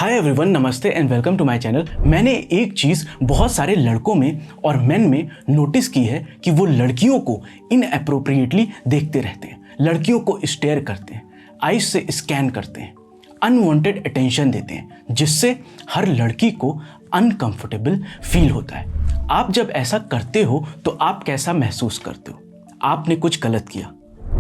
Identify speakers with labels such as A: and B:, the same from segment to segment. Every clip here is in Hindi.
A: हाय एवरीवन, नमस्ते and welcome to my channel. मैंने एक चीज़ बहुत सारे लड़कों में और मेन में नोटिस की है कि वो लड़कियों को इनअप्रोप्रिएटली देखते रहते हैं, लड़कियों को स्टेयर करते हैं, आइज से स्कैन करते हैं, अनवांटेड अटेंशन देते हैं, जिससे हर लड़की को अनकंफर्टेबल फील होता है। आप जब ऐसा करते हो तो आप कैसा महसूस करते हो? आपने कुछ गलत किया,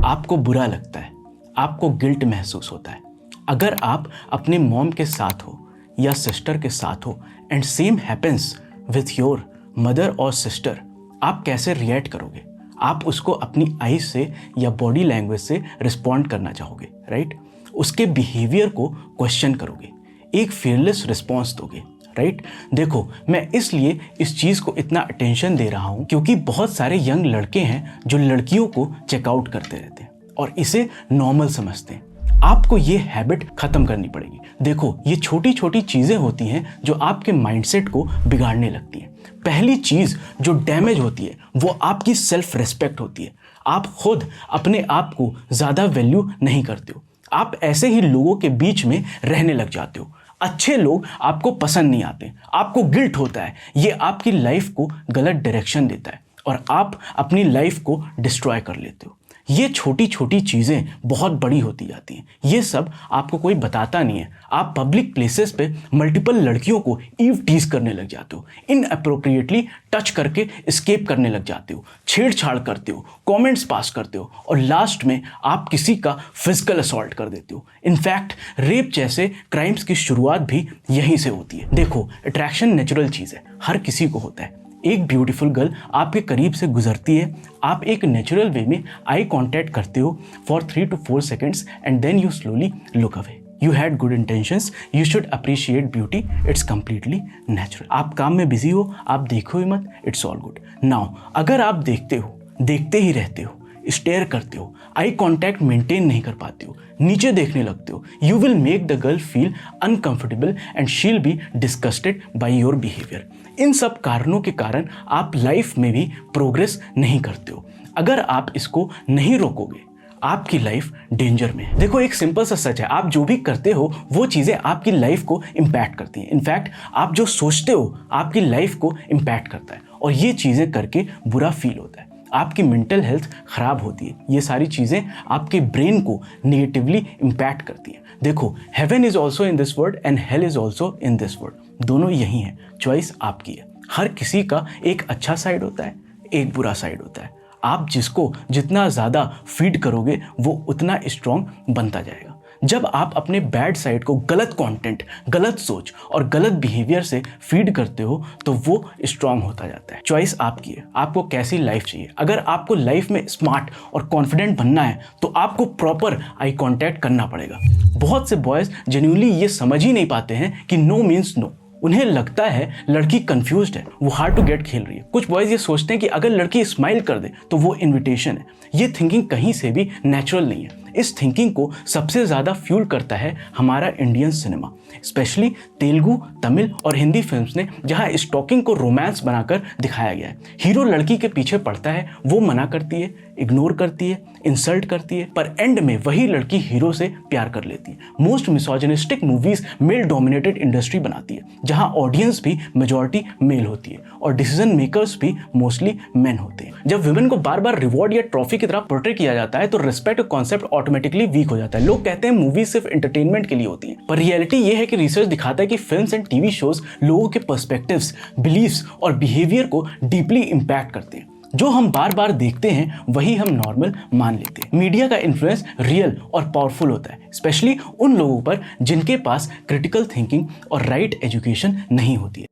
A: आपको बुरा लगता है, आपको गिल्ट महसूस होता है। अगर आप अपने मॉम के साथ हो या सिस्टर के साथ हो and same happens with your mother और सिस्टर, आप कैसे रिएक्ट करोगे? आप उसको अपनी आईज से या बॉडी लैंग्वेज से रिस्पॉन्ड करना चाहोगे, राइट? उसके बिहेवियर को क्वेश्चन करोगे, एक फियरलेस रिस्पॉन्स दोगे, राइट? देखो, मैं इसलिए इस चीज़ को इतना अटेंशन दे रहा हूँ क्योंकि बहुत सारे यंग लड़के हैं जो लड़कियों को चेकआउट करते रहते हैं और इसे नॉर्मल समझते हैं। आपको ये हैबिट खत्म करनी पड़ेगी। देखो, ये छोटी छोटी चीज़ें होती हैं जो आपके माइंडसेट को बिगाड़ने लगती हैं। पहली चीज़ जो डैमेज होती है वो आपकी सेल्फ रिस्पेक्ट होती है। आप खुद अपने आप को ज़्यादा वैल्यू नहीं करते हो। आप ऐसे ही लोगों के बीच में रहने लग जाते हो। अच्छे लोग आपको पसंद नहीं आते, आपको गिल्ट होता है। ये आपकी लाइफ को गलत डायरेक्शन देता है और आप अपनी लाइफ को डिस्ट्रॉय कर लेते हो। ये छोटी छोटी चीज़ें बहुत बड़ी होती जाती हैं। ये सब आपको कोई बताता नहीं है। आप पब्लिक प्लेसेस पे मल्टीपल लड़कियों को ईव टीज करने लग जाते हो, इनअप्रोप्रिएटली टच करके एस्केप करने लग जाते हो, छेड़छाड़ करते हो, कमेंट्स पास करते हो और लास्ट में आप किसी का फिजिकल असॉल्ट कर देते हो। इनफैक्ट रेप जैसे क्राइम्स की शुरुआत भी यहीं से होती है। देखो, अट्रैक्शन नेचुरल चीज़ है, हर किसी को होता है। एक ब्यूटीफुल गर्ल आपके करीब से गुजरती है, आप एक नेचुरल वे में आई कांटेक्ट करते हो for 3 to 4 seconds and then you slowly look away. You had good intentions, you should appreciate beauty, it's completely natural. आप काम में बिजी हो, आप देखो ही मत, इट्स ऑल गुड। नाउ अगर आप देखते हो, देखते ही रहते हो, स्टेयर करते हो, आई कांटेक्ट मेंटेन नहीं कर पाते हो, नीचे देखने लगते हो, you will make the girl feel uncomfortable and she will be disgusted by your behaviour. इन सब कारणों के कारण आप लाइफ में भी प्रोग्रेस नहीं करते हो। अगर आप इसको नहीं रोकोगे, आपकी लाइफ डेंजर में है। देखो, एक सिंपल सा सच है, आप जो भी करते हो वो चीज़ें आपकी लाइफ को इम्पैक्ट करती हैं। इनफैक्ट आप जो सोचते हो आपकी लाइफ को इम्पैक्ट करता है और ये चीज़ें करके बुरा फील होता है, आपकी मेंटल हेल्थ ख़राब होती है। ये सारी चीज़ें आपके ब्रेन को नेगेटिवली इम्पैक्ट करती हैं। देखो, heaven is also in this world and hell is also in this world. दोनों यही हैं, चॉइस आपकी है। हर किसी का एक अच्छा साइड होता है, एक बुरा साइड होता है। आप जिसको जितना ज़्यादा फीड करोगे वो उतना स्ट्रॉन्ग बनता जाएगा। जब आप अपने बैड साइड को गलत कंटेंट, गलत सोच और गलत बिहेवियर से फीड करते हो तो वो स्ट्रॉन्ग होता जाता है। चॉइस आपकी है, आपको कैसी लाइफ चाहिए। अगर आपको लाइफ में स्मार्ट और कॉन्फिडेंट बनना है तो आपको प्रॉपर आई कांटेक्ट करना पड़ेगा। बहुत से बॉयज़ जेन्युइनली ये समझ ही नहीं पाते हैं कि नो मीन्स नो। उन्हें लगता है लड़की कंफ्यूज्ड है, वो हार्ड टू गेट खेल रही है। कुछ बॉयज़ ये सोचते हैं कि अगर लड़की स्माइल कर दे तो वो इन्विटेशन है। ये थिंकिंग कहीं से भी नेचुरल नहीं है। इस थिंकिंग को सबसे ज़्यादा फ्यूल करता है हमारा Indian cinema, specially Telugu, Tamil और हिंदी फिल्म्स ने, जहाँ स्टॉकिंग को रोमांस बनाकर दिखाया गया है। हीरो लड़की के पीछे पड़ता है, वो मना करती है, इग्नोर करती है, इंसल्ट करती है, पर एंड में वही लड़की हीरो से प्यार कर लेती है। Most misogynistic movies male dominated industry बनाती है, जहाँ ऑडियंस भी मेजॉरिटी मेल होती है और डिसीजन मेकर्स भी मोस्टली मेन होते हैं। जब वुमेन को बार बार रिवॉर्ड या ट्रॉफी की तरह पोर्ट्रे किया जाता है तो रिस्पेक्ट कॉन्सेप्ट ऑटोमेटिकली वीक हो जाता है। लोग कहते हैं मूवी सिर्फ एंटरटेनमेंट के लिए होती है, पर रियलिटी ये है कि रिसर्च दिखाता है कि फिल्म्स एंड टीवी शोज लोगों के पर्सपेक्टिव्स, बिलीफ्स और बिहेवियर को डीपली इंपैक्ट करते हैं। जो हम बार बार देखते हैं वही हम नॉर्मल मान लेते हैं। मीडिया का इन्फ्लुएंस रियल और पावरफुल होता है, स्पेशली उन लोगों पर जिनके पास क्रिटिकल थिंकिंग और राइट एजुकेशन नहीं होती है।